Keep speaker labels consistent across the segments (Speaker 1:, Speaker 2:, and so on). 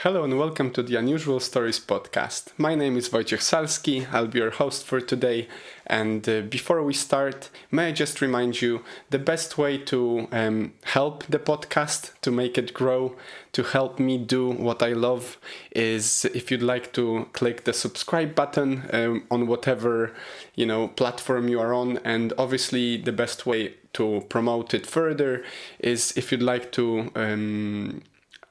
Speaker 1: Hello and welcome to the Unusual Stories podcast. My name is Wojciech Salski, I'll be your host for today. And before we start, may I just remind you the best way to help the podcast, to make it grow, to help me do what I love is if you'd like to click the subscribe button on whatever platform you are on. And obviously the best way to promote it further is if you'd like to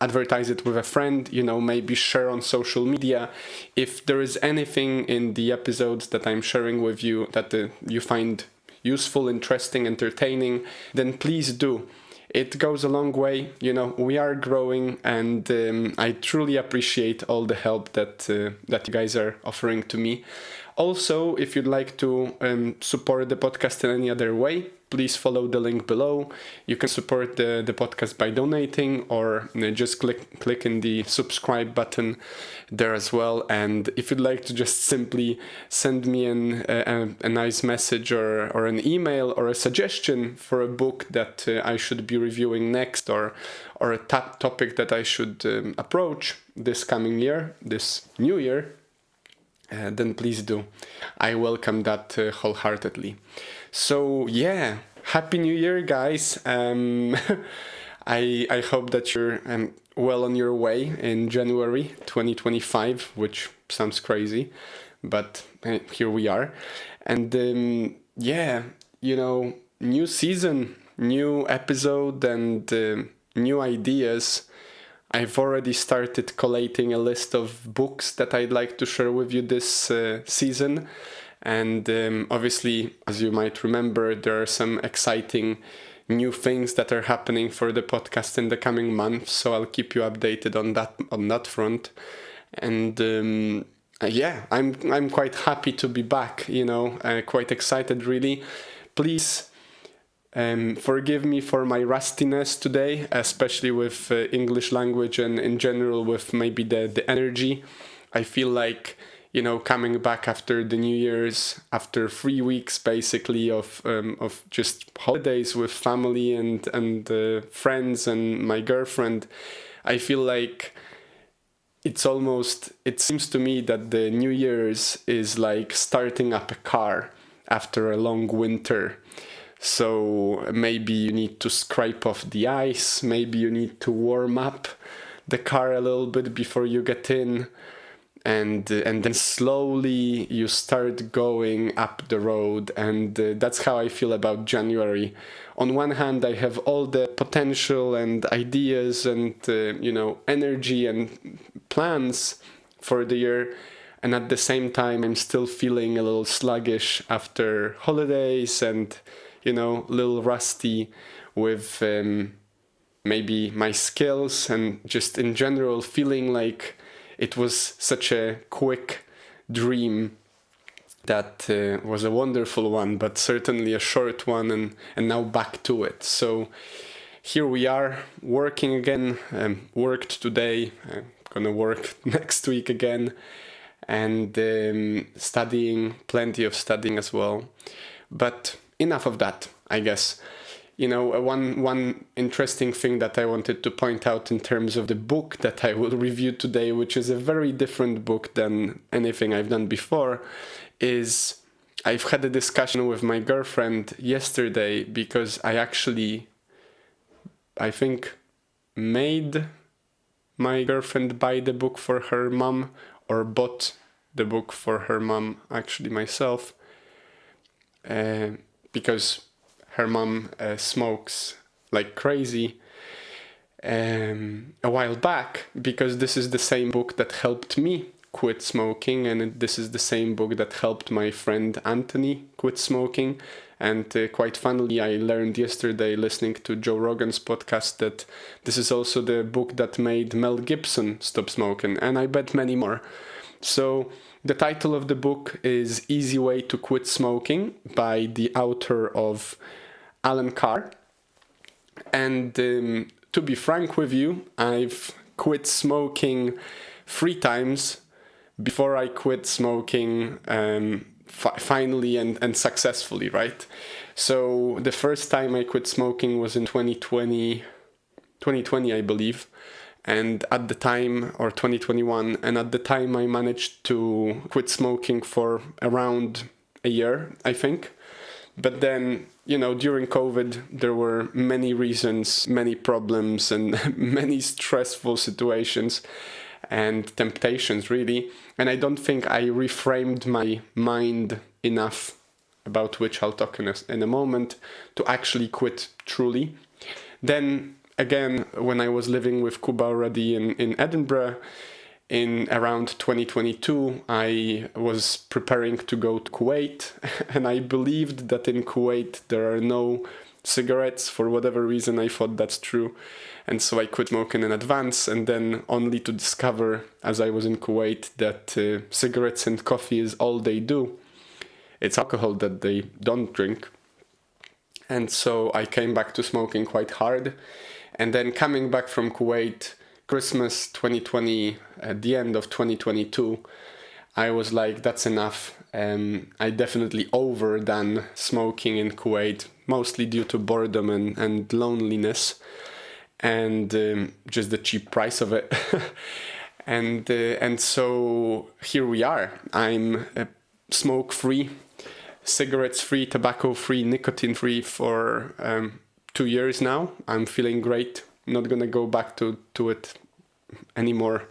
Speaker 1: advertise it with a friend, maybe share on social media. If there is anything in the episodes that I'm sharing with you that you find useful, interesting, entertaining, then please do. It goes a long way. We are growing, and I truly appreciate all the help that you guys are offering to me. Also, if you'd like to support the podcast in any other way, please follow the link below. You can support the podcast by donating or just click in the subscribe button there as well. And if you'd like to just simply send me a nice message or an email or a suggestion for a book that I should be reviewing next or a topic that I should approach this coming year, this new year, then please do. I welcome that wholeheartedly. So yeah, Happy New Year, guys. I hope that you're well on your way in January 2025, which sounds crazy, but here we are. And new season, new episode, and new ideas. I've already started collating a list of books that I'd like to share with you this season. And obviously, as you might remember, there are some exciting new things that are happening for the podcast in the coming months. So I'll keep you updated on that front. And I'm quite happy to be back, quite excited really. Please forgive me for my rustiness today, especially with English language and in general with maybe the energy. I feel like, coming back after the New Year's, after 3 weeks basically of just holidays with family and friends and my girlfriend, I feel like it seems to me that the New Year's is like starting up a car after a long winter. So maybe you need to scrape off the ice, maybe you need to warm up the car a little bit before you get in, and then slowly you start going up the road. And that's how I feel about January. On one hand, I have all the potential and ideas and energy and plans for the year, and at the same time I'm still feeling a little sluggish after holidays and a little rusty with maybe my skills, and just in general feeling like it was such a quick dream that was a wonderful one, but certainly a short one, and now back to it. So here we are, working again, worked today, gonna work next week again, and plenty of studying as well. But enough of that, I guess. One interesting thing that I wanted to point out in terms of the book that I will review today, which is a very different book than anything I've done before, is I've had a discussion with my girlfriend yesterday because I think, made my girlfriend buy the book for her mom, or bought the book for her mom, actually myself, because her mom smokes like crazy a while back, because this is the same book that helped me quit smoking, and this is the same book that helped my friend Anthony quit smoking. And quite funnily, I learned yesterday listening to Joe Rogan's podcast that this is also the book that made Mel Gibson stop smoking, and I bet many more. So the title of the book is Easy Way to Quit Smoking by the author of Allen Carr. And to be frank with you, I've quit smoking 3 times before I quit smoking finally and successfully, right? So the first time I quit smoking was in 2020, I believe. And at the time, or 2021, and at the time I managed to quit smoking for around a year, I think. But then, during COVID, there were many reasons, many problems, and many stressful situations and temptations, really. And I don't think I reframed my mind enough, about which I'll talk in a moment, to actually quit truly. Then again, when I was living with Kuba already in Edinburgh, in around 2022, I was preparing to go to Kuwait, and I believed that in Kuwait there are no cigarettes. For whatever reason, I thought that's true. And so I quit smoking in advance, and then only to discover, as I was in Kuwait, that cigarettes and coffee is all they do. It's alcohol that they don't drink. And so I came back to smoking quite hard. And then coming back from Kuwait, Christmas 2020, at the end of 2022, I was like, that's enough. I definitely overdone smoking in Kuwait, mostly due to boredom and loneliness, and just the cheap price of it. and so here we are. I'm smoke-free, cigarettes-free, tobacco-free, nicotine-free for 2 years now. I'm feeling great. Not gonna go back to it anymore.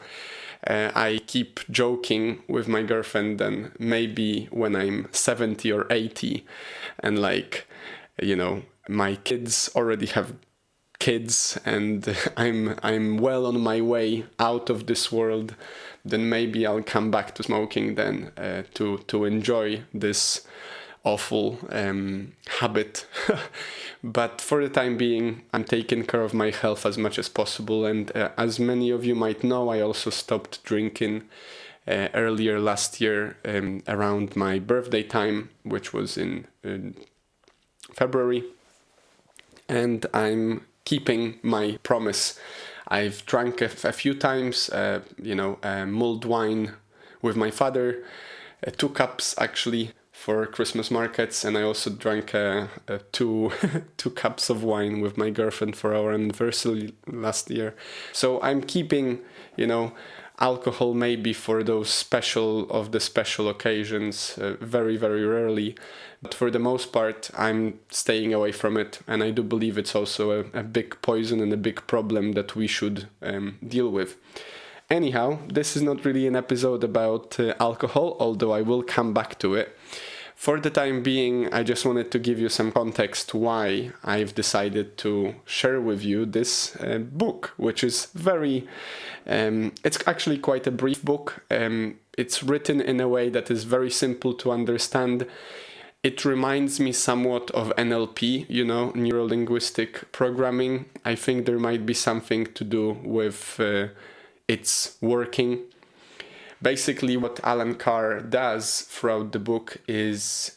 Speaker 1: I keep joking with my girlfriend, and maybe when I'm 70 or 80 and my kids already have kids and I'm well on my way out of this world, then maybe I'll come back to smoking then, to enjoy this awful habit. But for the time being, I'm taking care of my health as much as possible, and as many of you might know, I also stopped drinking earlier last year, around my birthday time, which was in February, and I'm keeping my promise. I've drank a few times, mulled wine with my father, 2 cups actually, for Christmas markets, and I also drank two cups of wine with my girlfriend for our anniversary last year. So I'm keeping, alcohol maybe for those special occasions, very, very rarely. But for the most part, I'm staying away from it, and I do believe it's also a big poison and a big problem that we should deal with. Anyhow, this is not really an episode about alcohol, although I will come back to it. For the time being, I just wanted to give you some context why I've decided to share with you this book, which is it's actually quite a brief book. It's written in a way that is very simple to understand. It reminds me somewhat of NLP, neuro-linguistic programming. I think there might be something to do with its working. Basically, what Allen Carr does throughout the book is,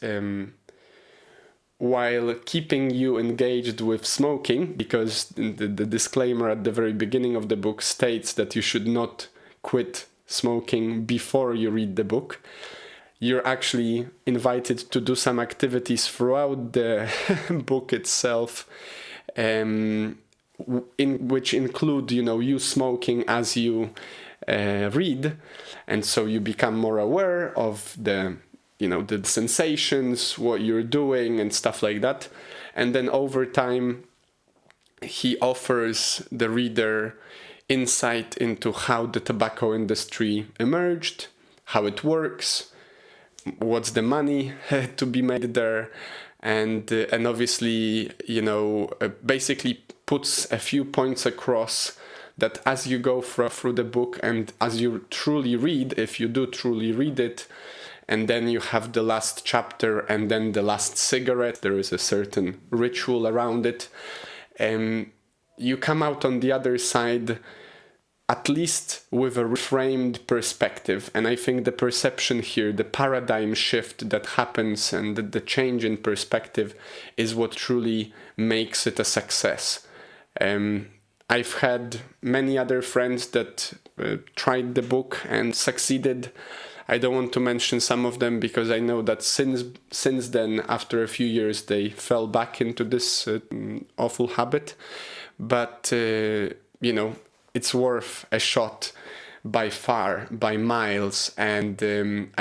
Speaker 1: while keeping you engaged with smoking, because the disclaimer at the very beginning of the book states that you should not quit smoking before you read the book, you're actually invited to do some activities throughout the book itself, which include, you smoking as you read, and so you become more aware of the sensations, what you're doing, and stuff like that. And then over time, he offers the reader insight into how the tobacco industry emerged, how it works, what's the money to be made there, and obviously, basically puts a few points across that as you go through the book, and as you truly read, if you do truly read it, and then you have the last chapter and then the last cigarette, there is a certain ritual around it, you come out on the other side at least with a reframed perspective. And I think the perception here, the paradigm shift that happens, and the change in perspective is what truly makes it a success. I've had many other friends that tried the book and succeeded. I don't want to mention some of them because I know that since then, after a few years, they fell back into this awful habit. But, it's worth a shot by far, by miles. And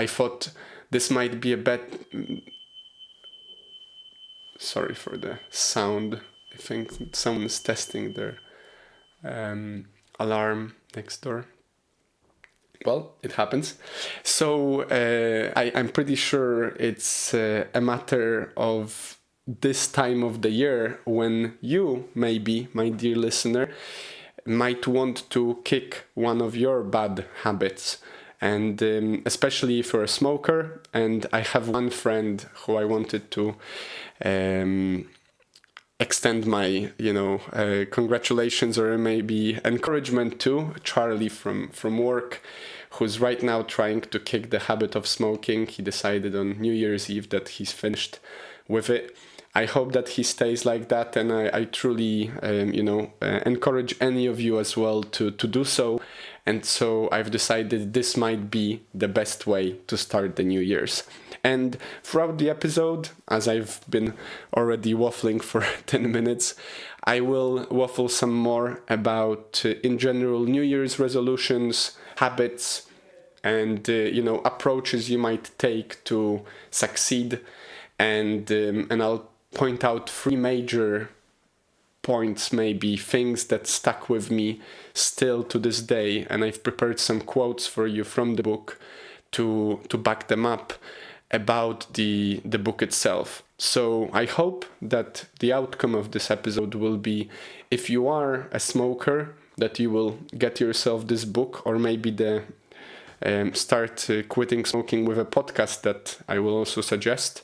Speaker 1: I thought this might be a bet. Sorry for the sound. I think someone's testing their alarm next door. Well, it happens. So I'm pretty sure it's a matter of this time of the year when you, maybe, my dear listener, might want to kick one of your bad habits. And especially if you're a smoker. And I have one friend who I wanted to extend my, congratulations or maybe encouragement to, Charlie from work, who's right now trying to kick the habit of smoking. He decided on New Year's Eve that he's finished with it. I hope that he stays like that, and I truly, encourage any of you as well to do so. And so I've decided this might be the best way to start the New Year's. And throughout the episode, as I've been already waffling for 10 minutes, I will waffle some more about, in general, New Year's resolutions, habits, and, approaches you might take to succeed. And I'll point out 3 major points, maybe things that stuck with me still to this day, and I've prepared some quotes for you from the book to back them up about the book itself. So I hope that the outcome of this episode will be, if you are a smoker, that you will get yourself this book, or maybe start quitting smoking with a podcast that I will also suggest.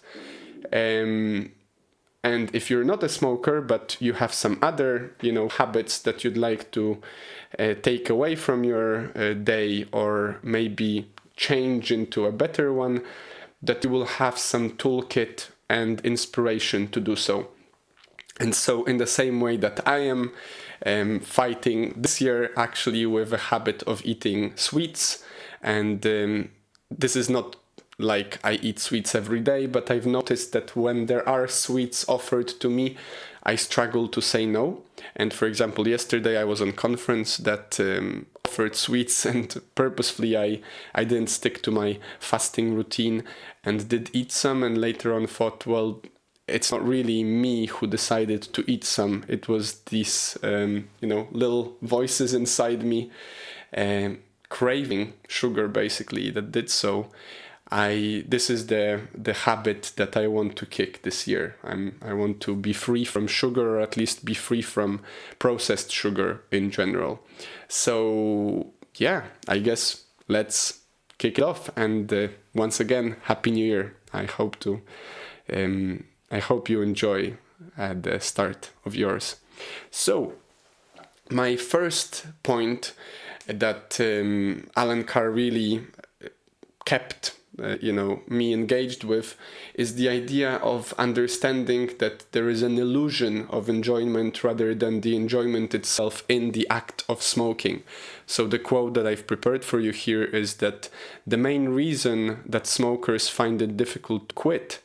Speaker 1: And if you're not a smoker, but you have some other, habits that you'd like to take away from your day, or maybe change into a better one, that you will have some toolkit and inspiration to do so. And so in the same way that I am fighting this year actually with a habit of eating sweets, and this is not like I eat sweets every day, but I've noticed that when there are sweets offered to me, I struggle to say no. And for example, yesterday I was on conference that offered sweets, and purposefully I didn't stick to my fasting routine and did eat some, and later on thought, well, it's not really me who decided to eat some. It was these, little voices inside me craving sugar, basically, that did so. This is the habit that I want to kick this year. I want to be free from sugar, or at least be free from processed sugar in general. So yeah, I guess let's kick it off. And once again, Happy New Year. I hope you enjoy the start of yours. So my first point that Allen Carr really kept me engaged with is the idea of understanding that there is an illusion of enjoyment rather than the enjoyment itself in the act of smoking. So the quote that I've prepared for you here is that the main reason that smokers find it difficult to quit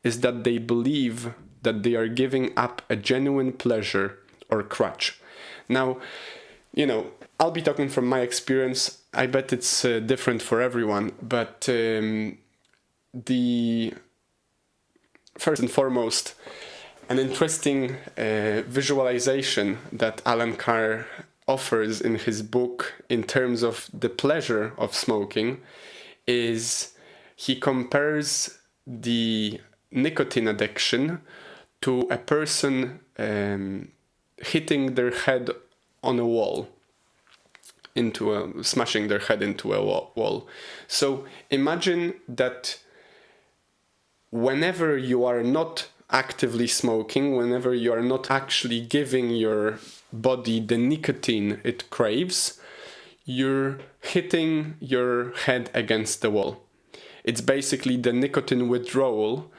Speaker 1: is that they believe that they are giving up a genuine pleasure or crutch. Now, I'll be talking from my experience. I bet it's different for everyone, but the first and foremost, an interesting visualization that Allen Carr offers in his book in terms of the pleasure of smoking is he compares the nicotine addiction to a person hitting their head on a wall, smashing their head into a wall. So imagine that whenever you are not actively smoking, whenever you are not actually giving your body the nicotine it craves, you're hitting your head against the wall. It's basically the nicotine withdrawal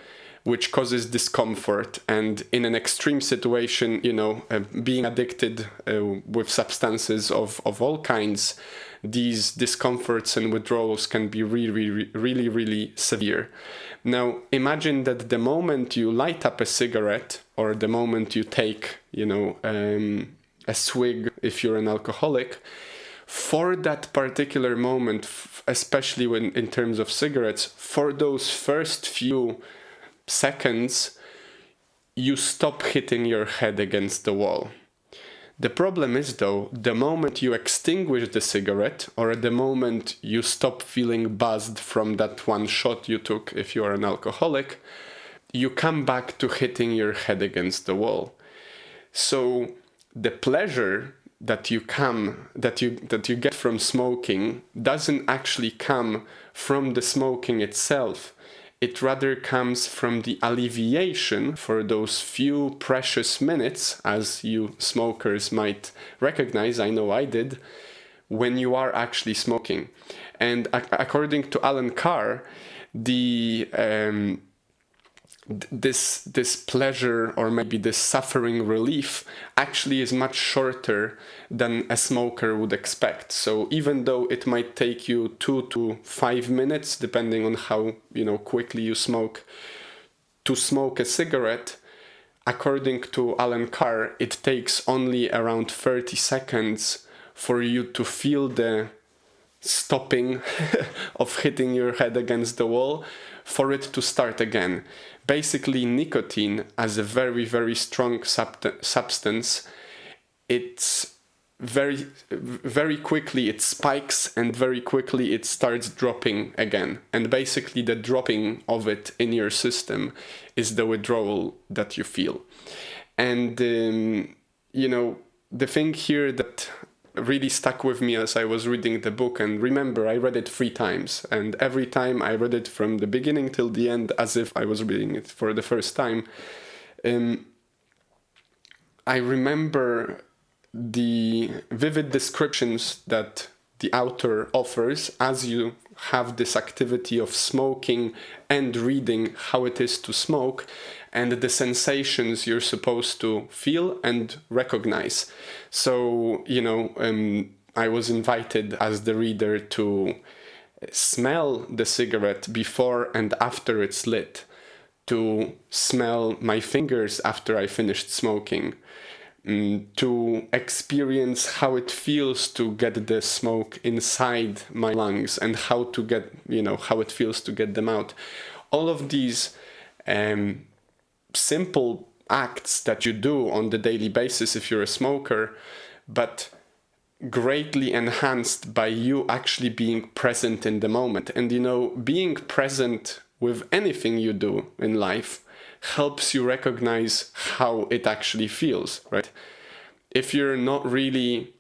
Speaker 1: which causes discomfort, and in an extreme situation, being addicted with substances of all kinds, these discomforts and withdrawals can be really, really, really severe. Now, imagine that the moment you light up a cigarette, or the moment you take, a a swig if you're an alcoholic, for that particular moment, especially when in terms of cigarettes, for those first few seconds, you stop hitting your head against the wall. The problem is, though, the moment you extinguish the cigarette, or the moment you stop feeling buzzed from that one shot you took if you are an alcoholic, you come back to hitting your head against the wall. So the pleasure that you get from smoking doesn't actually come from the smoking itself. It rather comes from the alleviation for those few precious minutes, as you smokers might recognize, I know I did, when you are actually smoking. And according to Allen Carr, this pleasure, or maybe this suffering relief, actually is much shorter than a smoker would expect. So even though it might take you 2 to 5 minutes, depending on how quickly you smoke, to smoke a cigarette, according to Allen Carr, it takes only around 30 seconds for you to feel the stopping of hitting your head against the wall, for it to start again. Basically, nicotine, as a very, very strong substance, it's very, very quickly it spikes, and very quickly it starts dropping again. And basically the dropping of it in your system is the withdrawal that you feel. And, the thing here that really stuck with me as I was reading the book, and remember, I read it 3 times, and every time I read it from the beginning till the end as if I was reading it for the first time. I remember the vivid descriptions that the author offers as you have this activity of smoking and reading how it is to smoke, and the sensations you're supposed to feel and recognize. So, I was invited as the reader to smell the cigarette before and after it's lit, to smell my fingers after I finished smoking, to experience how it feels to get the smoke inside my lungs, and how it feels to get them out. All of these simple acts that you do on the daily basis if you're a smoker, but greatly enhanced by you actually being present in the moment. And being present with anything you do in life helps you recognize how it actually feels, right? If you're not really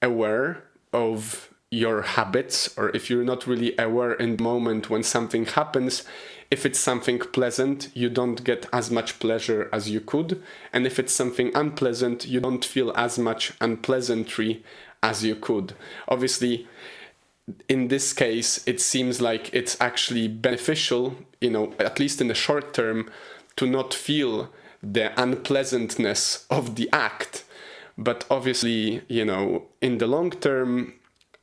Speaker 1: aware of your habits, or if you're not really aware in the moment when something happens, if it's something pleasant, you don't get as much pleasure as you could. And if it's something unpleasant, you don't feel as much unpleasantry as you could. Obviously, in this case, it seems like it's actually beneficial, at least in the short term, to not feel the unpleasantness of the act. But obviously, in the long term,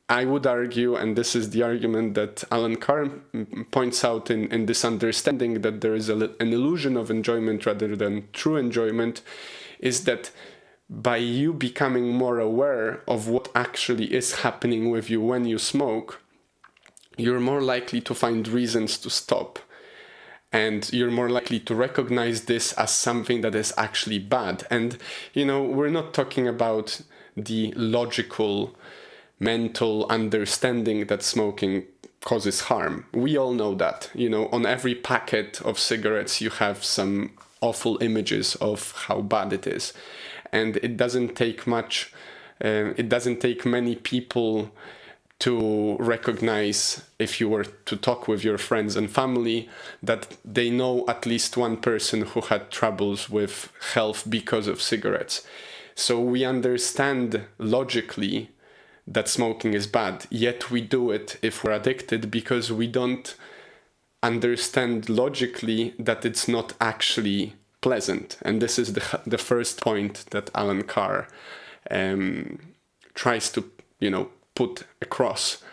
Speaker 1: I would argue, and this is the argument that Allen Carr points out in this understanding, that there is an illusion of enjoyment rather than true enjoyment, is that by you becoming more aware of what actually is happening with you when you smoke, you're more likely to find reasons to stop. And you're more likely to recognize this as something that is actually bad. And, we're not talking about the logical, mental understanding that smoking causes harm. We all know that. On every packet of cigarettes, you have some awful images of how bad it is. And it doesn't take much, it doesn't take many people to recognize, if you were to talk with your friends and family, that they know at least one person who had troubles with health because of cigarettes. So we understand logically that smoking is bad, yet we do it if we're addicted, because we don't understand logically that it's not actually pleasant. And this is the first point that Allen Carr tries to, put across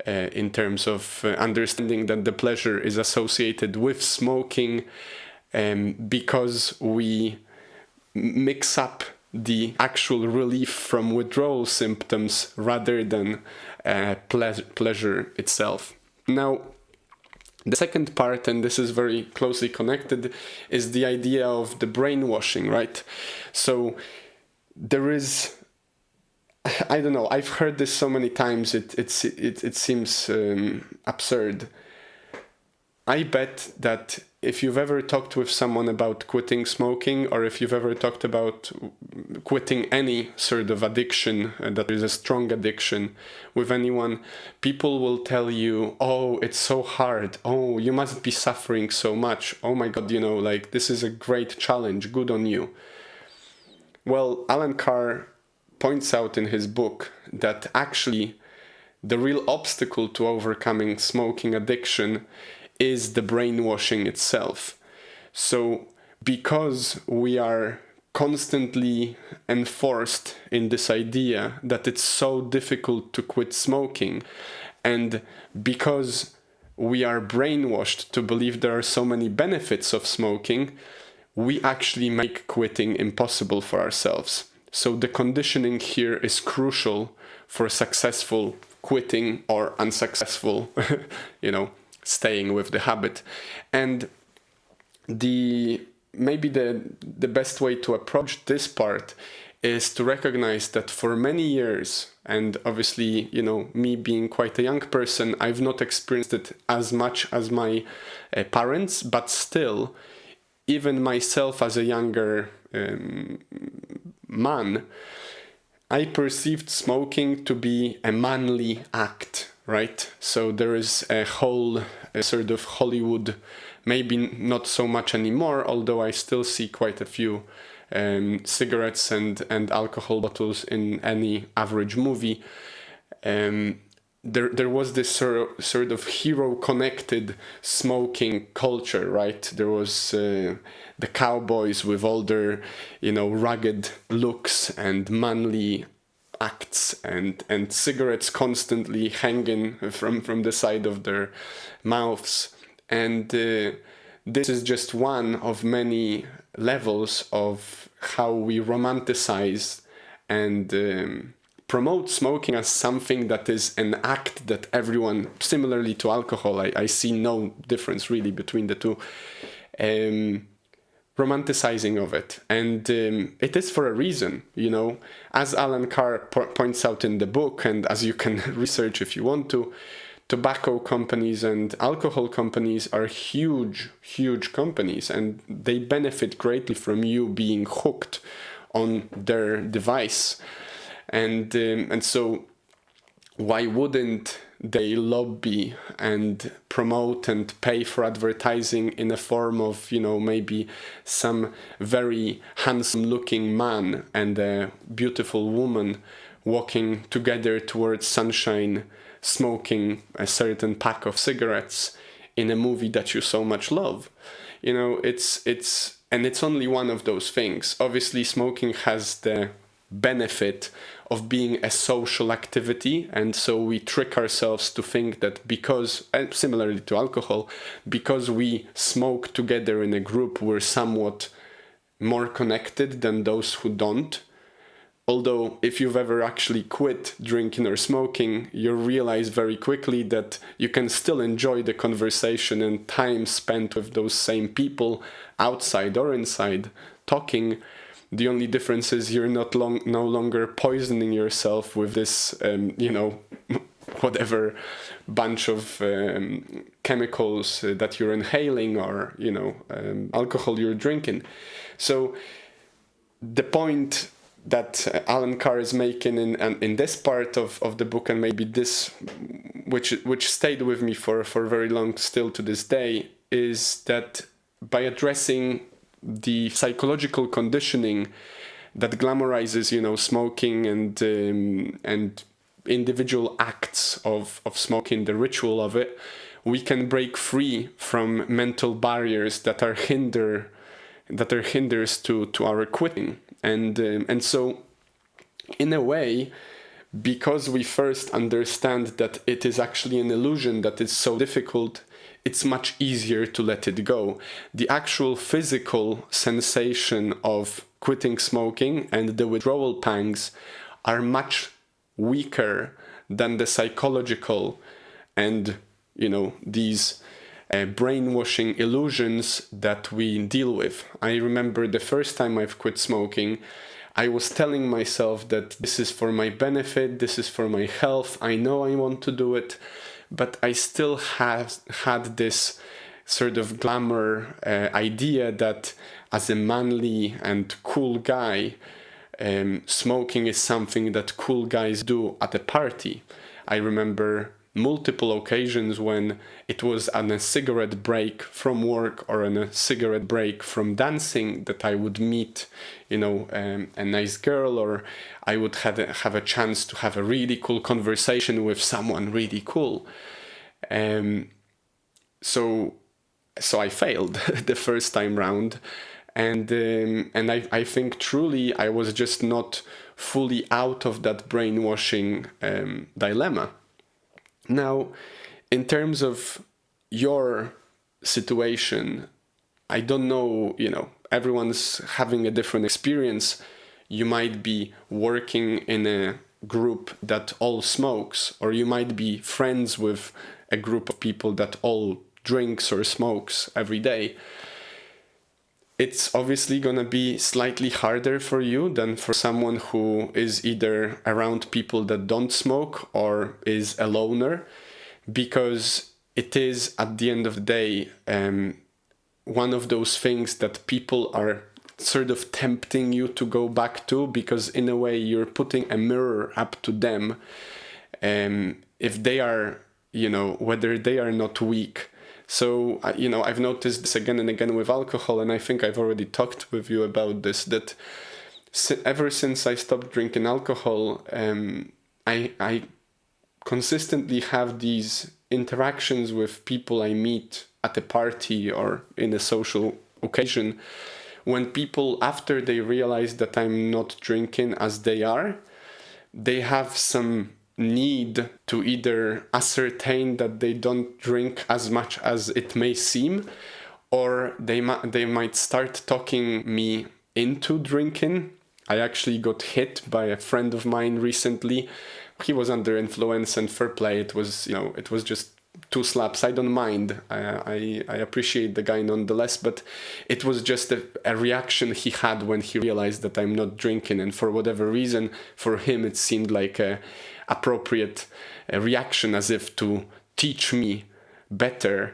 Speaker 1: in terms of understanding that the pleasure is associated with smoking, because we mix up the actual relief from withdrawal symptoms rather than pleasure itself. Now, the second part, and this is very closely connected, is the idea of the brainwashing, right? So there is, I don't know, I've heard this so many times, it seems absurd. I bet that if you've ever talked with someone about quitting smoking, or if you've ever talked about quitting any sort of addiction, that is a strong addiction with anyone, people will tell you, oh, it's so hard. Oh, you must be suffering so much. Oh my God, like this is a great challenge. Good on you. Well, Allen Carr points out in his book that actually the real obstacle to overcoming smoking addiction is the brainwashing itself. So because we are constantly enforced in this idea that it's so difficult to quit smoking, and because we are brainwashed to believe there are so many benefits of smoking, we actually make quitting impossible for ourselves. So the conditioning here is crucial for successful quitting or unsuccessful, staying with the habit. And maybe the best way to approach this part is to recognize that for many years, and obviously, me being quite a young person, I've not experienced it as much as my parents, but still, even myself as a younger man, I perceived smoking to be a manly act, right? So there is a whole sort of Hollywood, maybe not so much anymore, although I still see quite a few cigarettes and alcohol bottles in any average movie. There was this sort of hero-connected smoking culture, right? There was the cowboys with all their, rugged looks and manly acts, and cigarettes constantly hanging from the side of their mouths. And this is just one of many levels of how we romanticize and promote smoking as something that is an act that everyone, similarly to alcohol, I see no difference really between the two, romanticizing of it. And it is for a reason, as Allen Carr points out in the book, and as you can research if you want to, tobacco companies and alcohol companies are huge companies, and they benefit greatly from you being hooked on their device. And so why wouldn't they lobby and promote and pay for advertising in a form of, maybe some very handsome looking man and a beautiful woman walking together towards sunshine, smoking a certain pack of cigarettes in a movie that you so much love? It's only one of those things. Obviously, smoking has the benefit of being a social activity, and so we trick ourselves to think that because, similarly to alcohol, because we smoke together in a group, we're somewhat more connected than those who don't. Although if you've ever actually quit drinking or smoking, you'll realize very quickly that you can still enjoy the conversation and time spent with those same people, outside or inside, talking. The only difference is you're no longer poisoning yourself with this, whatever bunch of chemicals that you're inhaling, or, alcohol you're drinking. So the point that Allen Carr is making in this part of the book, and maybe this, which stayed with me for very long still to this day, is that by addressing the psychological conditioning that glamorizes, smoking and individual acts of smoking, the ritual of it, we can break free from mental barriers that are hinders to our quitting. And so, in a way, because we first understand that it is actually an illusion that is so difficult, it's much easier to let it go. The actual physical sensation of quitting smoking and the withdrawal pangs are much weaker than the psychological and, these brainwashing illusions that we deal with. I remember the first time I've quit smoking, I was telling myself that this is for my benefit, this is for my health, I know I want to do it, but I still had this sort of glamour idea that as a manly and cool guy, smoking is something that cool guys do at a party. I remember multiple occasions when it was on a cigarette break from work or on a cigarette break from dancing that I would meet, a nice girl, or I would have a chance to have a really cool conversation with someone really cool. So I failed the first time round, and I think truly I was just not fully out of that brainwashing dilemma. Now, in terms of your situation, I don't know, everyone's having a different experience. You might be working in a group that all smokes, or you might be friends with a group of people that all drinks or smokes every day. It's obviously going to be slightly harder for you than for someone who is either around people that don't smoke or is a loner, because it is, at the end of the day, one of those things that people are sort of tempting you to go back to, because in a way you're putting a mirror up to them. If they are, whether they are not weak. So, I've noticed this again and again with alcohol, and I think I've already talked with you about this, that ever since I stopped drinking alcohol, I consistently have these interactions with people I meet at a party or in a social occasion, when people, after they realize that I'm not drinking as they are, they have some need to either ascertain that they don't drink as much as it may seem, or they might start talking me into drinking. I actually got hit by a friend of mine recently. He was under influence, and fair play, it was just 2 slaps. I don't mind. I appreciate the guy nonetheless, but it was just a reaction he had when he realized that I'm not drinking, and for whatever reason, for him it seemed like a appropriate reaction, as if to teach me better.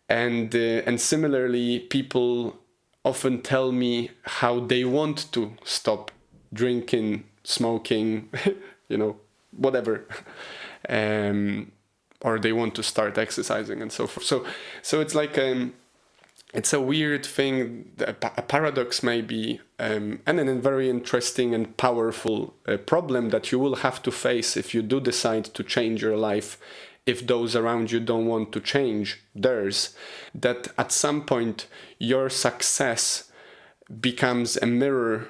Speaker 1: And similarly, people often tell me how they want to stop drinking, smoking, whatever, or they want to start exercising and so forth. So it's like it's a weird thing, a paradox maybe, and a very interesting and powerful problem that you will have to face if you do decide to change your life, if those around you don't want to change theirs, that at some point your success becomes a mirror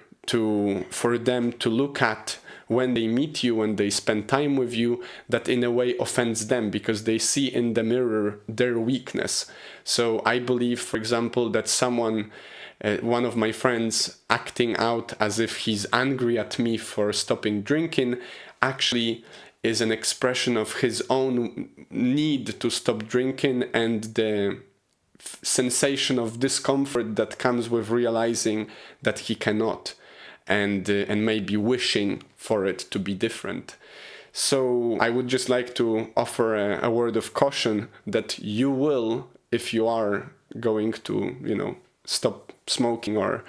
Speaker 1: for them to look at when they meet you, when they spend time with you, that in a way offends them, because they see in the mirror their weakness. So I believe, for example, that someone, one of my friends, acting out as if he's angry at me for stopping drinking, actually is an expression of his own need to stop drinking, and the sensation of discomfort that comes with realizing that he cannot, and maybe wishing for it to be different. So I would just like to offer a word of caution that you will, if you are going to, stop smoking or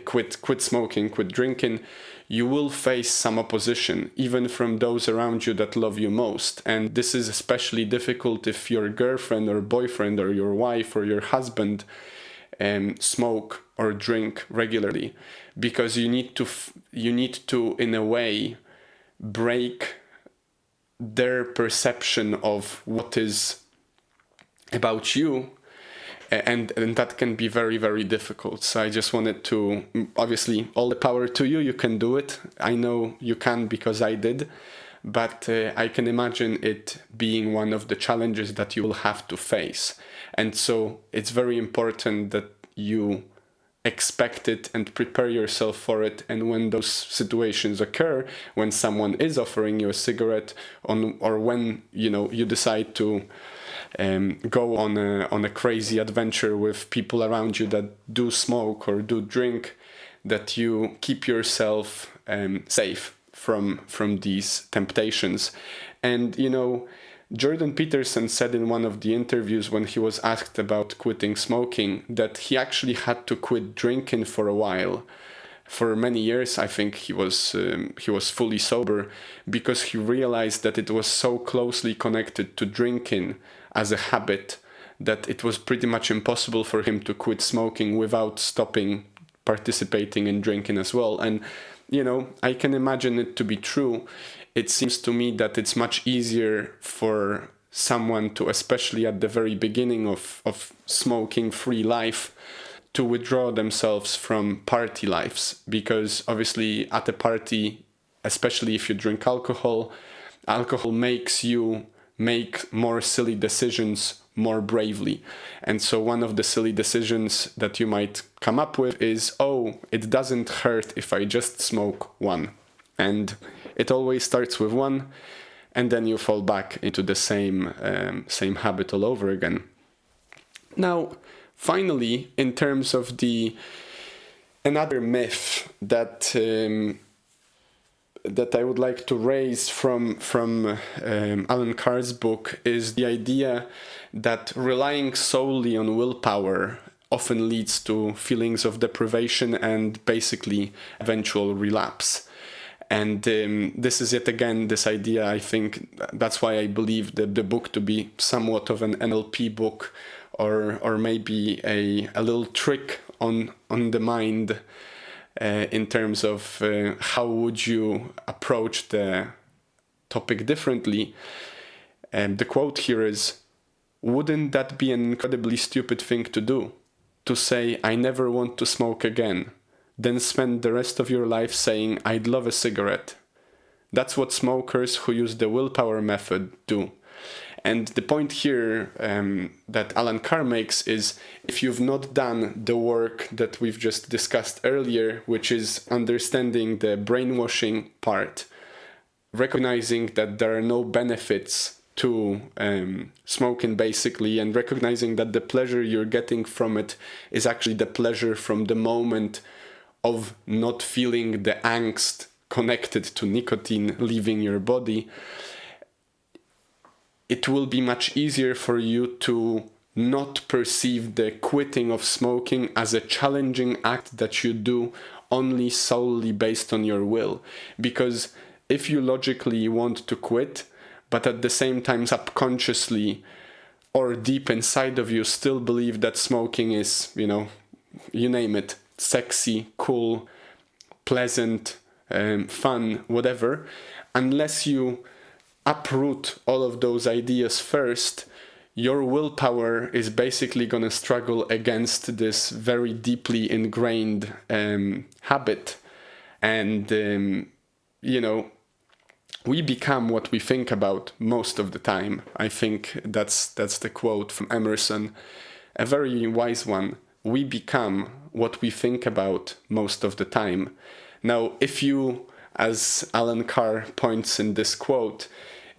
Speaker 1: quit smoking, quit drinking, you will face some opposition, even from those around you that love you most. And this is especially difficult if your girlfriend or boyfriend or your wife or your husband smoke or drink regularly, because you need to in a way break their perception of what is about you, and that can be very, very difficult. So I just wanted to, obviously, all the power to you, you can do it. I know you can, because I did, but I can imagine it being one of the challenges that you will have to face. And so it's very important that you expect it and prepare yourself for it. And when those situations occur, when someone is offering you a cigarette or when you decide to go on a crazy adventure with people around you that do smoke or do drink, that you keep yourself safe from these temptations. And Jordan Peterson said in one of the interviews when he was asked about quitting smoking that he actually had to quit drinking for a while. For many years, I think he was fully sober, because he realized that it was so closely connected to drinking as a habit that it was pretty much impossible for him to quit smoking without stopping participating in drinking as well. And I can imagine it to be true. It seems to me that it's much easier for someone to, especially at the very beginning of smoking-free life, to withdraw themselves from party lives, because obviously at a party, especially if you drink alcohol makes you make more silly decisions more bravely. And so one of the silly decisions that you might come up with is, it doesn't hurt if I just smoke one. And it always starts with one, and then you fall back into the same habit all over again. Now, finally, in terms of another myth that I would like to raise from Allen Carr's book is the idea that relying solely on willpower often leads to feelings of deprivation and basically eventual relapse. And this is yet again this idea, I think that's why I believe the book to be somewhat of an NLP book, or maybe a little trick on the mind in terms of how would you approach the topic differently. The quote here is, "Wouldn't that be an incredibly stupid thing to do? To say, I never want to smoke again, then spend the rest of your life saying, I'd love a cigarette. That's what smokers who use the willpower method do." And the point here that Allen Carr makes is, if you've not done the work that we've just discussed earlier, which is understanding the brainwashing part, recognizing that there are no benefits to smoking basically, and recognizing that the pleasure you're getting from it is actually the pleasure from the moment of not feeling the angst connected to nicotine leaving your body, it will be much easier for you to not perceive the quitting of smoking as a challenging act that you do only solely based on your will. Because if you logically want to quit, but at the same time subconsciously or deep inside of you still believe that smoking is, you name it, sexy, cool, pleasant, fun, whatever, unless you uproot all of those ideas first, your willpower is basically going to struggle against this very deeply ingrained habit. And, we become what we think about most of the time. I think that's the quote from Emerson, a very wise one. We become what we think about most of the time. Now, if you, as Allen Carr points in this quote,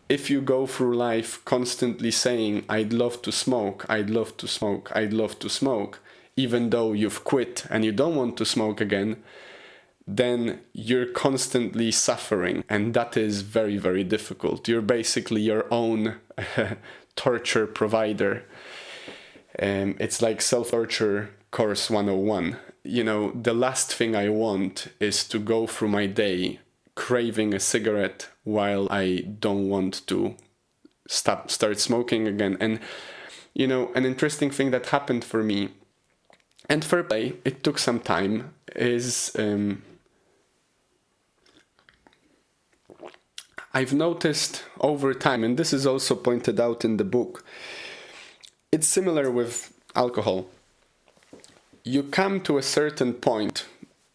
Speaker 1: if you go through life constantly saying, I'd love to smoke, I'd love to smoke, I'd love to smoke, even though you've quit and you don't want to smoke again, then you're constantly suffering. And that is very, very difficult. You're basically your own torture provider. It's like self-torture course 101. The last thing I want is to go through my day craving a cigarette while I don't want to start smoking again. And, an interesting thing that happened for me, and fair play, it took some time, is I've noticed over time, and this is also pointed out in the book, it's similar with alcohol. You come to a certain point.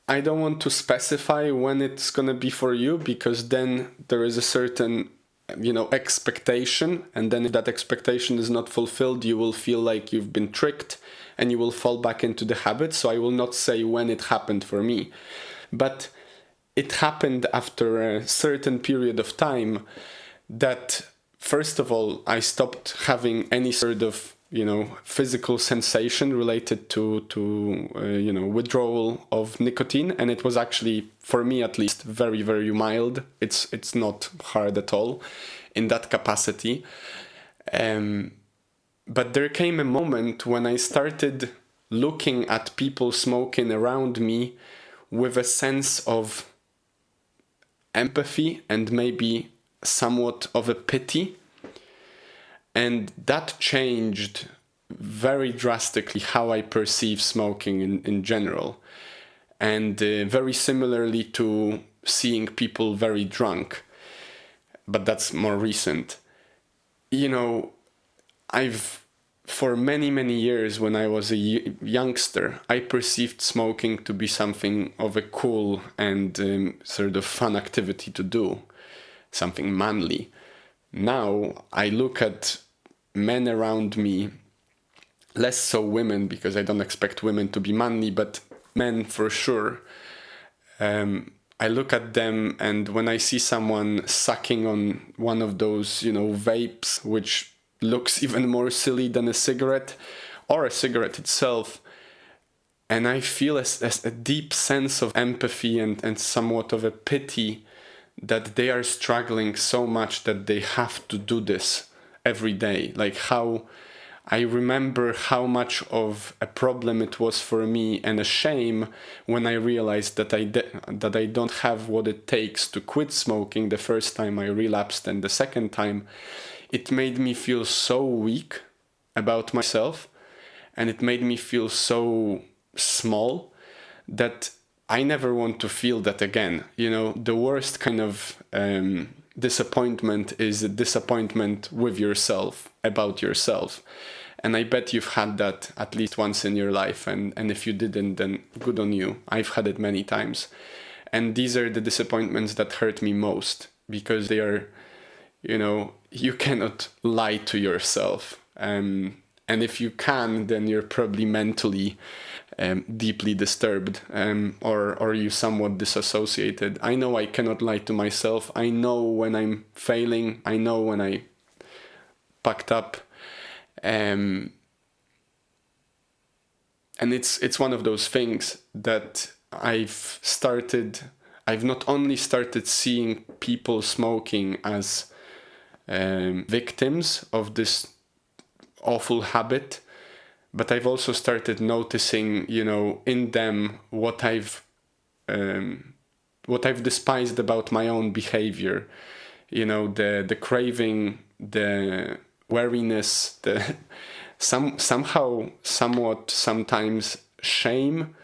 Speaker 1: I don't want to specify when it's going to be for you, because then there is a certain expectation, and then if that expectation is not fulfilled, you will feel like you've been tricked and you will fall back into the habit. So I will not say when it happened for me, but it happened after a certain period of time that, first of all, I stopped having any sort of physical sensation related to withdrawal of nicotine, and it was actually, for me at least, very, very mild. It's not hard at all in that capacity. But there came a moment when I started looking at people smoking around me with a sense of empathy and maybe somewhat of a pity. And that changed very drastically how I perceive smoking in general. And very similarly to seeing people very drunk. But that's more recent. For many, many years when I was a youngster, I perceived smoking to be something of a cool and sort of fun activity to do. Something manly. Now I look at men around me, less so women, because I don't expect women to be manly, but men for sure. I look at them, and when I see someone sucking on one of those, vapes, which looks even more silly than a cigarette or a cigarette itself, and I feel a deep sense of empathy and somewhat of a pity that they are struggling so much that they have to do this every day. Like how I remember how much of a problem it was for me and a shame when I realized that I don't have what it takes to quit smoking the first time I relapsed, and the second time. It made me feel so weak about myself, and it made me feel so small that I never want to feel that again. The worst kind of disappointment is a disappointment with yourself, about yourself. And I bet you've had that at least once in your life. And if you didn't, then good on you. I've had it many times. And these are the disappointments that hurt me most, because they are, you cannot lie to yourself. And if you can, then you're probably mentally deeply disturbed, or you somewhat disassociated. I know I cannot lie to myself. I know when I'm failing. I know when I packed up. And it's one of those things that I've not only started seeing people smoking as victims of this awful habit, but I've also started noticing, in them what I've despised about my own behavior. The craving, the wariness, the somewhat sometimes shame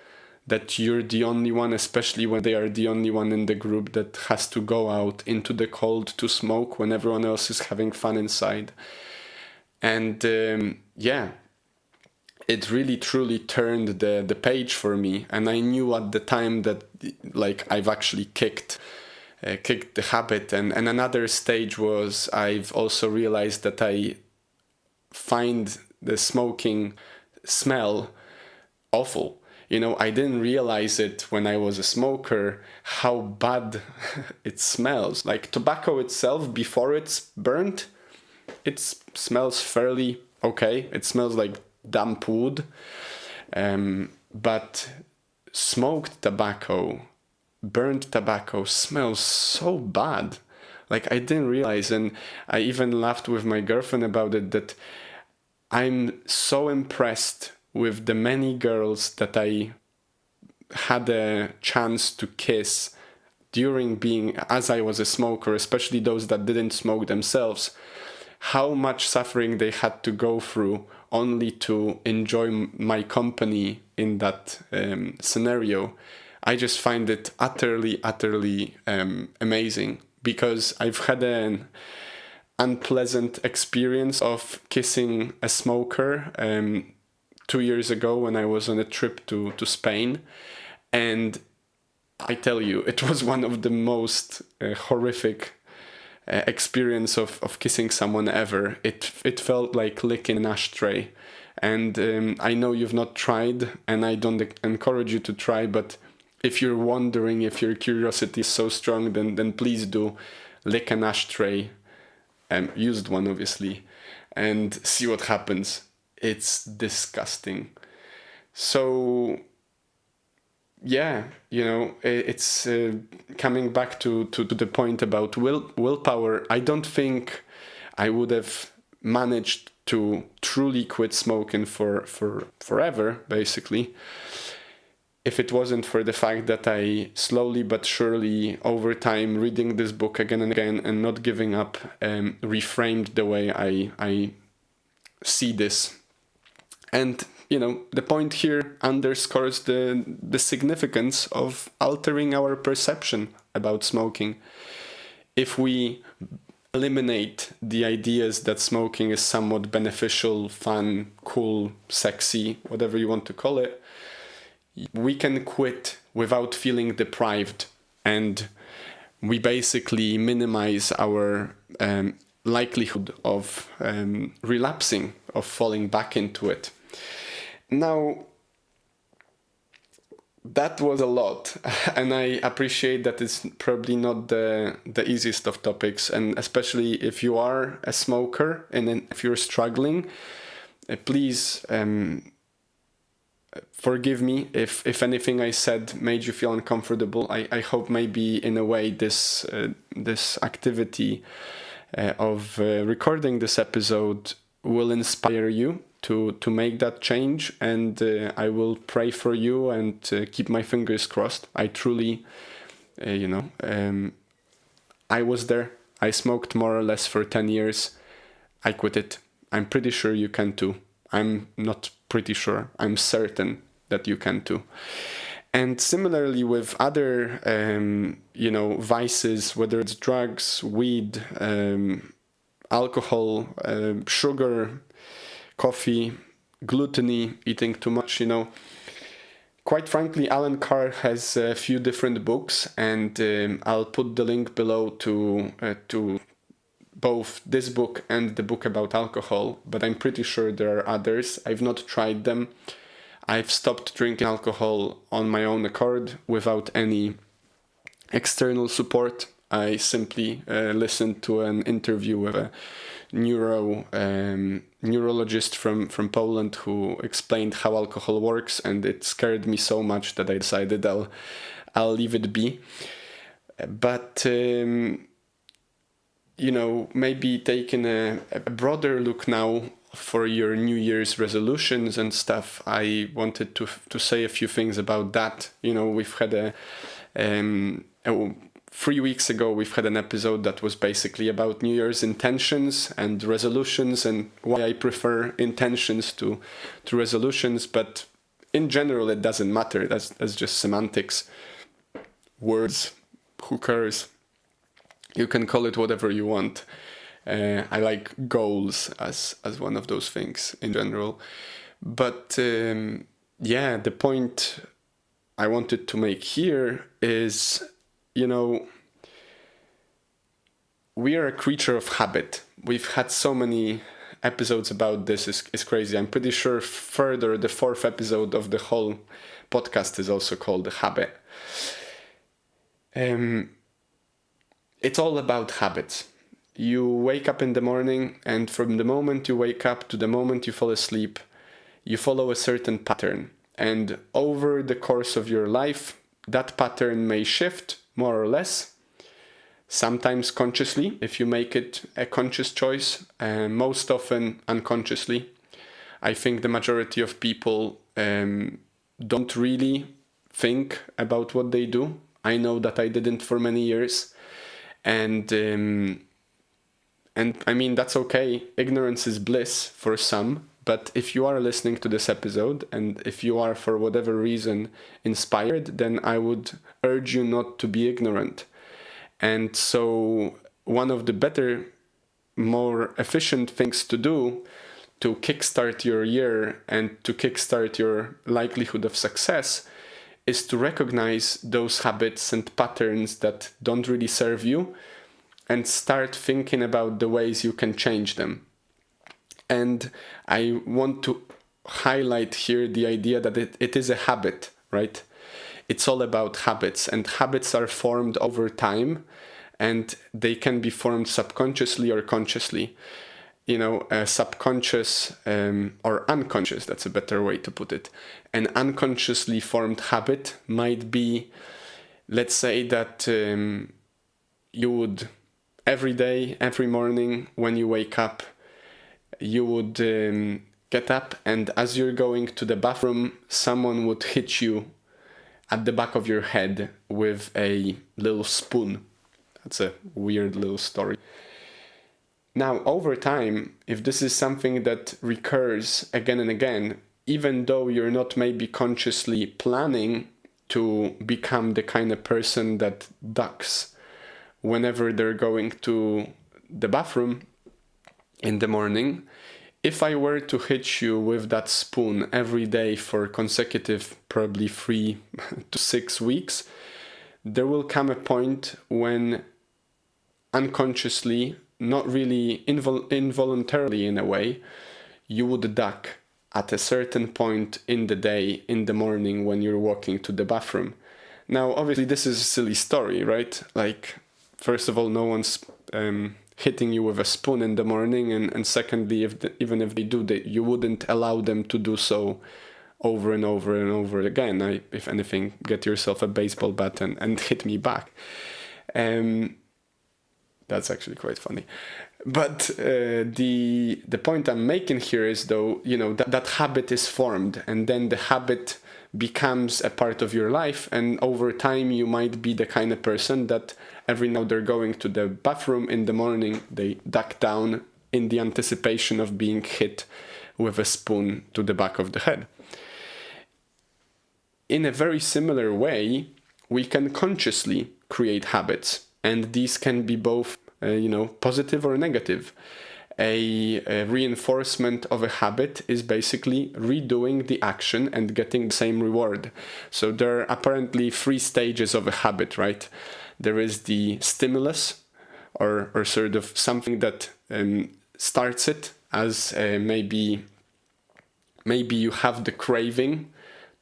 Speaker 1: that you're the only one, especially when they are the only one in the group that has to go out into the cold to smoke when everyone else is having fun inside. And it really truly turned the page for me. And I knew at the time that I've actually kicked the habit. And another stage was I've also realized that I find the smoking smell awful. I didn't realize it when I was a smoker, how bad it smells. Like tobacco itself, before it's burnt, it smells fairly okay. It smells like damp wood. But smoked tobacco, burnt tobacco smells so bad. I didn't realize, and I even laughed with my girlfriend about it, that I'm so impressed with the many girls that I had a chance to kiss as I was a smoker, especially those that didn't smoke themselves, how much suffering they had to go through only to enjoy my company in that scenario. I just find it utterly, utterly amazing, because I've had an unpleasant experience of kissing a smoker 2 years ago when I was on a trip to Spain. And I tell you, it was one of the most horrific experience of kissing someone ever. It felt like licking an ashtray. And I know you've not tried, and I don't encourage you to try, but if you're wondering, if your curiosity is so strong, then please do lick an ashtray, used one obviously, and see what happens. It's disgusting. So yeah, it's coming back to the point about willpower. I don't think I would have managed to truly quit smoking for forever, basically, if it wasn't for the fact that I slowly but surely, over time, reading this book again and again and not giving up, reframed the way I see this. And the point here underscores the significance of altering our perception about smoking. If we eliminate the ideas that smoking is somewhat beneficial, fun, cool, sexy, whatever you want to call it, we can quit without feeling deprived, and we basically minimize our likelihood of relapsing, of falling back into it. Now, that was a lot, and I appreciate that it's probably not the easiest of topics, and especially if you are a smoker and then if you're struggling, please forgive me if anything I said made you feel uncomfortable. I hope maybe in a way this activity of recording this episode will inspire you to make that change, and I will pray for you and keep my fingers crossed. I truly, I was there. I smoked more or less for 10 years. I quit it. I'm pretty sure you can too. I'm not pretty sure. I'm certain that you can too. And similarly with other, vices, whether it's drugs, weed, alcohol, sugar, coffee, gluttony, eating too much, Quite frankly, Allen Carr has a few different books, and I'll put the link below to both this book and the book about alcohol, but I'm pretty sure there are others. I've not tried them. I've stopped drinking alcohol on my own accord without any external support. I simply listened to an interview with a neurologist from Poland who explained how alcohol works, and it scared me so much that I decided I'll leave it be. But maybe taking a broader look now for your New Year's resolutions and stuff, I wanted to say a few things about that. We've had 3 weeks ago, we've had an episode that was basically about New Year's intentions and resolutions, and why I prefer intentions to resolutions. But in general, it doesn't matter. That's just semantics. Words, who cares? You can call it whatever you want. I like goals as one of those things in general. But the point I wanted to make here is, we are a creature of habit. We've had so many episodes about this. It's crazy. I'm pretty sure further, the 4th episode of the whole podcast is also called The Habit. It's all about habits. You wake up in the morning, and from the moment you wake up to the moment you fall asleep, you follow a certain pattern. And over the course of your life, that pattern may shift more or less, sometimes consciously, if you make it a conscious choice, most often unconsciously. I think the majority of people don't really think about what they do. I know that I didn't for many years. And I mean, that's okay. Ignorance is bliss for some. But if you are listening to this episode, and if you are for whatever reason inspired, then I would urge you not to be ignorant. And so one of the better, more efficient things to do to kickstart your year and to kickstart your likelihood of success is to recognize those habits and patterns that don't really serve you, and start thinking about the ways you can change them. And I want to highlight here the idea that it is a habit, right? It's all about habits, and habits are formed over time, and they can be formed subconsciously or consciously. A subconscious or unconscious, that's a better way to put it. An unconsciously formed habit might be, let's say that you would every day, every morning when you wake up, you would get up, and as you're going to the bathroom, someone would hit you at the back of your head with a little spoon. That's a weird little story. Now, over time, if this is something that recurs again and again, even though you're not maybe consciously planning to become the kind of person that ducks whenever they're going to the bathroom in the morning, if I were to hit you with that spoon every day for consecutive, probably 3 to 6 weeks, there will come a point when unconsciously, not really involuntarily in a way, you would duck at a certain point in the day, in the morning when you're walking to the bathroom. Now, obviously, this is a silly story, right? Like, first of all, no one's hitting you with a spoon in the morning, and secondly, even if they do, you wouldn't allow them to do so over and over and over again. If anything, get yourself a baseball bat and hit me back. That's actually quite funny. But the point I'm making here is, though, that habit is formed, and then the habit becomes a part of your life, and over time you might be the kind of person that every now they're going to the bathroom in the morning, they duck down in the anticipation of being hit with a spoon to the back of the head. In a very similar way, we can consciously create habits, and these can be both positive or negative. A reinforcement of a habit is basically redoing the action and getting the same reward. So there are apparently 3 stages of a habit, right? There is the stimulus, or sort of something that starts it, as maybe you have the craving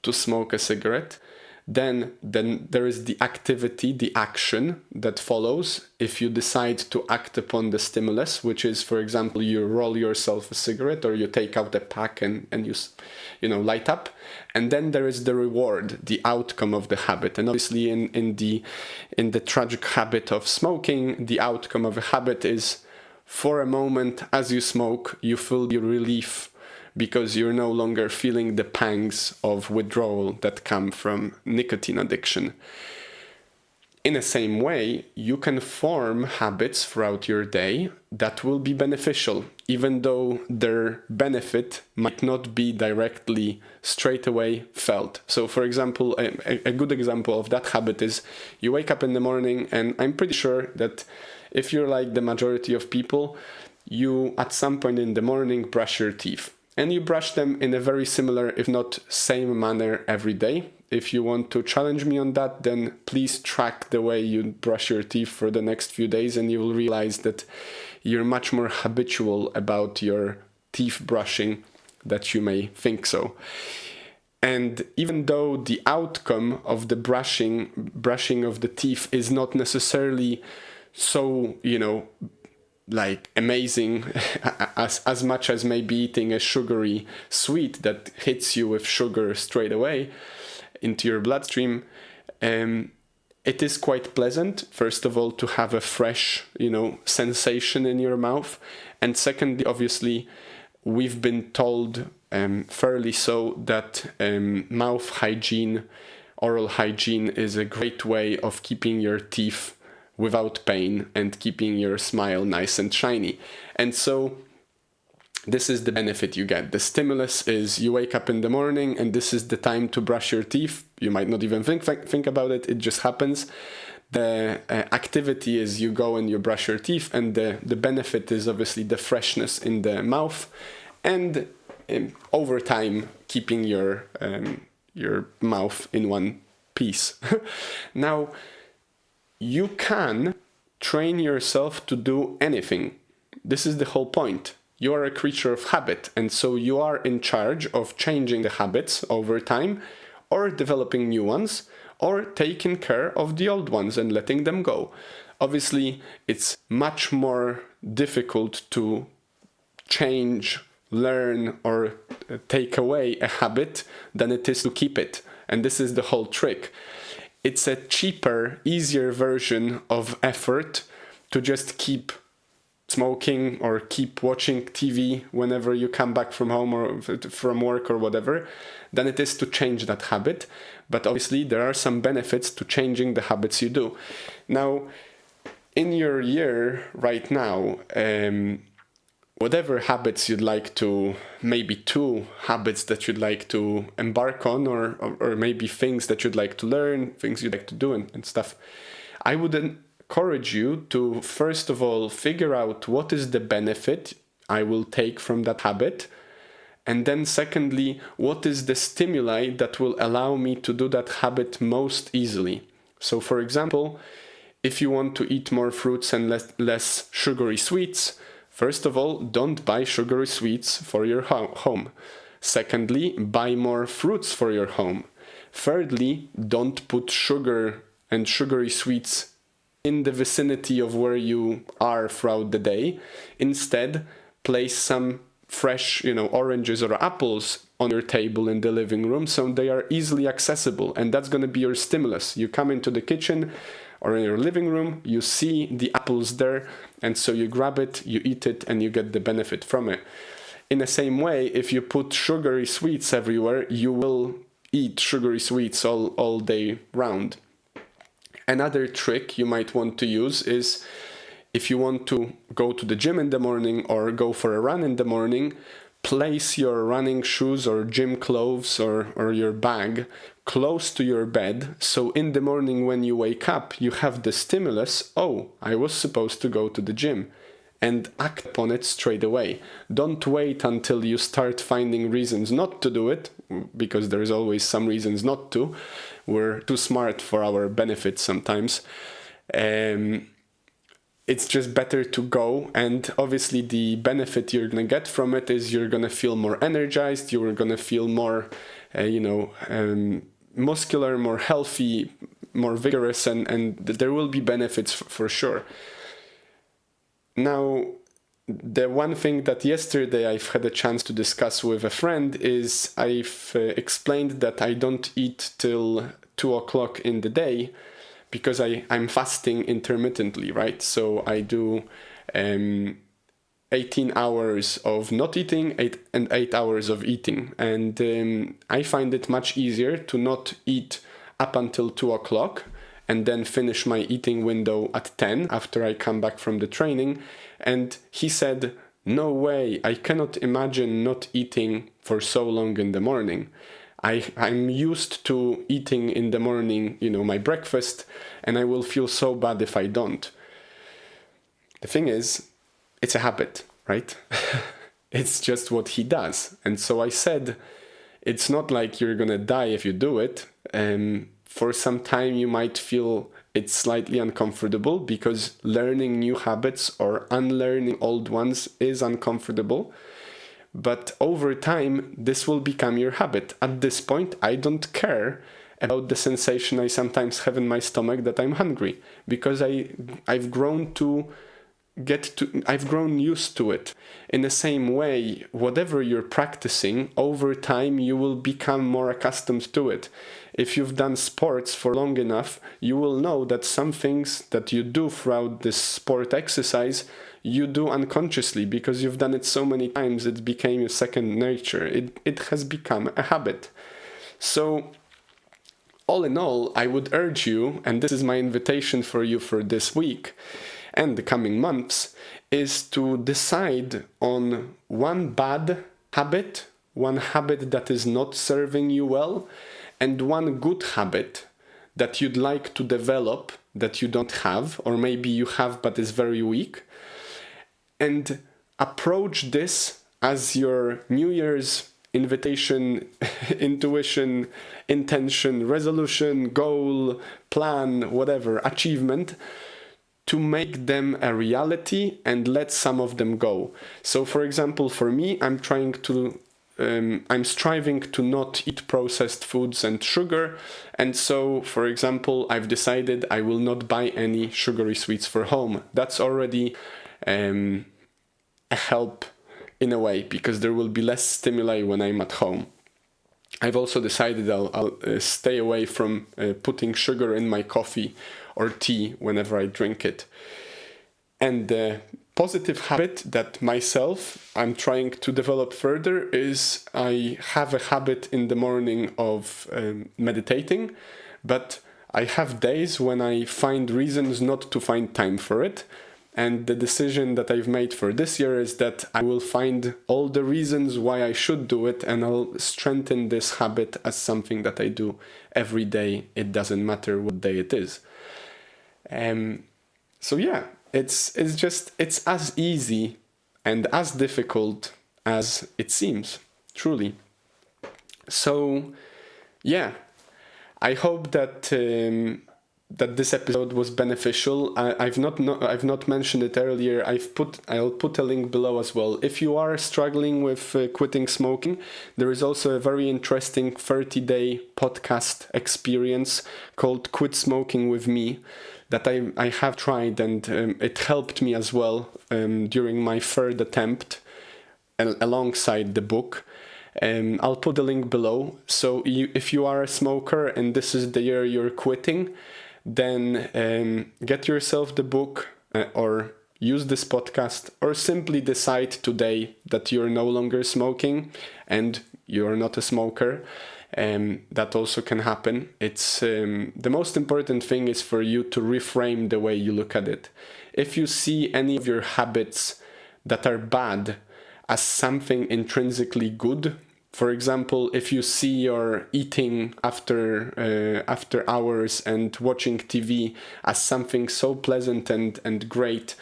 Speaker 1: to smoke a cigarette. Then there is the activity, the action that follows if you decide to act upon the stimulus, which is, for example, you roll yourself a cigarette, or you take out a pack and you light up. And then there is the reward, the outcome of the habit. And obviously in the tragic habit of smoking, the outcome of a habit is, for a moment as you smoke, you feel the relief, because you're no longer feeling the pangs of withdrawal that come from nicotine addiction. In the same way, you can form habits throughout your day that will be beneficial, even though their benefit might not be directly straight away felt. So, for example, a good example of that habit is you wake up in the morning, and I'm pretty sure that if you're like the majority of people, you at some point in the morning brush your teeth. And you brush them in a very similar, if not same manner every day. If you want to challenge me on that, then please track the way you brush your teeth for the next few days, and you will realize that you're much more habitual about your teeth brushing than you may think so. And even though the outcome of the brushing of the teeth is not necessarily so, like amazing as much as maybe eating a sugary sweet that hits you with sugar straight away into your bloodstream, it is quite pleasant, first of all, to have a fresh, sensation in your mouth. And secondly, obviously, we've been told fairly so that mouth hygiene, oral hygiene is a great way of keeping your teeth without pain and keeping your smile nice and shiny. And so this is the benefit you get. The stimulus is you wake up in the morning, and this is the time to brush your teeth. You might not even think about it. It just happens. The activity is you go and you brush your teeth, and the benefit is obviously the freshness in the mouth, and over time keeping your mouth in one piece. Now, you can train yourself to do anything. This is the whole point. You are a creature of habit, and so you are in charge of changing the habits over time, or developing new ones, or taking care of the old ones and letting them go. Obviously, it's much more difficult to change, learn, or take away a habit than it is to keep it. And this is the whole trick. It's a cheaper, easier version of effort to just keep smoking or keep watching TV whenever you come back from home or from work or whatever, than it is to change that habit. But obviously there are some benefits to changing the habits you do. Now, in your year right now, whatever habits you'd like to, maybe 2 habits that you'd like to embark on, or maybe things that you'd like to learn, things you'd like to do and stuff, I would encourage you to, first of all, figure out what is the benefit I will take from that habit. And then secondly, what is the stimuli that will allow me to do that habit most easily? So for example, if you want to eat more fruits and less sugary sweets, first of all, don't buy sugary sweets for your home. Secondly, buy more fruits for your home. Thirdly, don't put sugar and sugary sweets in the vicinity of where you are throughout the day. Instead, place some fresh, oranges or apples on your table in the living room so they are easily accessible, and that's going to be your stimulus. You come into the kitchen or in your living room, you see the apples there, and so you grab it, you eat it, and you get the benefit from it. In the same way, if you put sugary sweets everywhere, you will eat sugary sweets all day round. Another trick you might want to use is, if you want to go to the gym in the morning or go for a run in the morning, place your running shoes or gym clothes or your bag close to your bed, so in the morning when you wake up, you have the stimulus, oh, I was supposed to go to the gym, and act upon it straight away. Don't wait until you start finding reasons not to do it, because there's always some reasons not to. We're too smart for our benefits sometimes. It's just better to go, and obviously the benefit you're going to get from it is you're going to feel more energized, you're going to feel more, muscular, more healthy, more vigorous, and there will be benefits for sure. Now, the one thing that yesterday I've had a chance to discuss with a friend is I've explained that I don't eat till 2 o'clock in the day because I'm fasting intermittently, right? So I do 18 hours of not eating and 8 hours of eating. And I find it much easier to not eat up until 2 o'clock and then finish my eating window at 10 after I come back from the training. And he said, no way, I cannot imagine not eating for so long in the morning. I'm used to eating in the morning, my breakfast, and I will feel so bad if I don't. The thing is, it's a habit, right? It's just what he does. And so I said, it's not like you're gonna die if you do it. For some time you might feel it's slightly uncomfortable because learning new habits or unlearning old ones is uncomfortable. But over time, this will become your habit. At this point, I don't care about the sensation I sometimes have in my stomach that I'm hungry, because I've grown used to it. In the same way, whatever you're practicing, over time you will become more accustomed to it. If you've done sports for long enough, you will know that some things that you do throughout this sport exercise, you do unconsciously because you've done it so many times, it became your second nature. It has become a habit. So, all in all, I would urge you, and this is my invitation for you for this week and the coming months, is to decide on one bad habit, one habit that is not serving you well, and one good habit that you'd like to develop that you don't have, or maybe you have but is very weak. And approach this as your New Year's invitation, intuition, intention, resolution, goal, plan, whatever, achievement, to make them a reality and let some of them go. So for example, for me, I'm striving to not eat processed foods and sugar. And so, for example, I've decided I will not buy any sugary sweets for home. That's already a help in a way, because there will be less stimuli when I'm at home. I've also decided I'll stay away from putting sugar in my coffee or tea whenever I drink it. And the positive habit that I'm trying to develop further is I have a habit in the morning of meditating, but I have days when I find reasons not to find time for it. And the decision that I've made for this year is that I will find all the reasons why I should do it, and I'll strengthen this habit as something that I do every day. It doesn't matter what day it is. So yeah, it's as easy and as difficult as it seems, truly. So yeah, I hope that this episode was beneficial. I've not mentioned it earlier. I'll put a link below as well. If you are struggling with quitting smoking, there is also a very interesting 30-day podcast experience called Quit Smoking with Me that I have tried, and it helped me as well during my third attempt alongside the book. I'll put the link below. So if you are a smoker and this is the year you're quitting, then get yourself the book or use this podcast, or simply decide today that you're no longer smoking and you're not a smoker. That also can happen. It's the most important thing is for you to reframe the way you look at it. If you see any of your habits that are bad as something intrinsically good, for example, if you see your eating after hours and watching TV as something so pleasant and great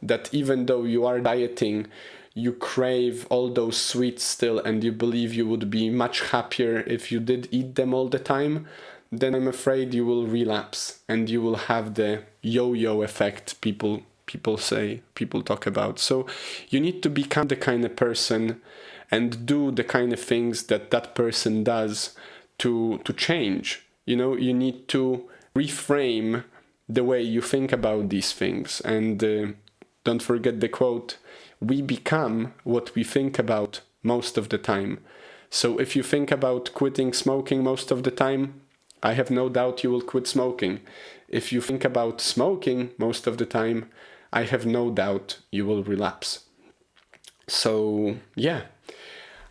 Speaker 1: that even though you are dieting, you crave all those sweets still, and you believe you would be much happier if you did eat them all the time, then I'm afraid you will relapse and you will have the yo-yo effect people talk about. So you need to become the kind of person and do the kind of things that person does to change. You know, you need to reframe the way you think about these things. And don't forget the quote, we become what we think about most of the time. So if you think about quitting smoking most of the time, I have no doubt you will quit smoking. If you think about smoking most of the time, I have no doubt you will relapse. So yeah,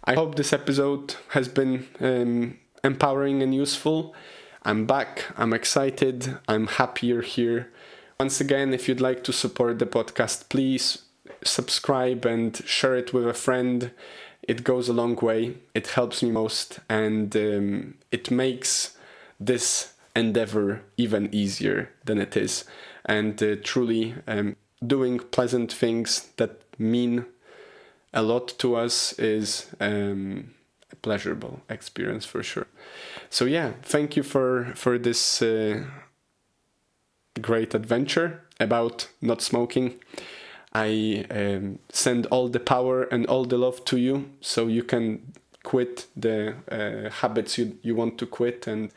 Speaker 1: I hope this episode has been empowering and useful. I'm back, I'm excited, I'm happier here. Once again, if you'd like to support the podcast, please subscribe and share it with a friend. It goes a long way, it helps me most, and it makes this endeavor even easier than it is. And truly doing pleasant things that mean a lot to us is a pleasurable experience for sure. So yeah, thank you for this great adventure about not smoking. I send all the power and all the love to you, so you can quit the habits you want to quit, and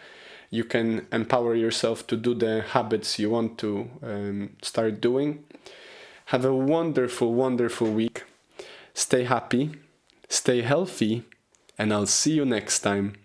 Speaker 1: you can empower yourself to do the habits you want to start doing. Have a wonderful, wonderful week. Stay happy, stay healthy, and I'll see you next time.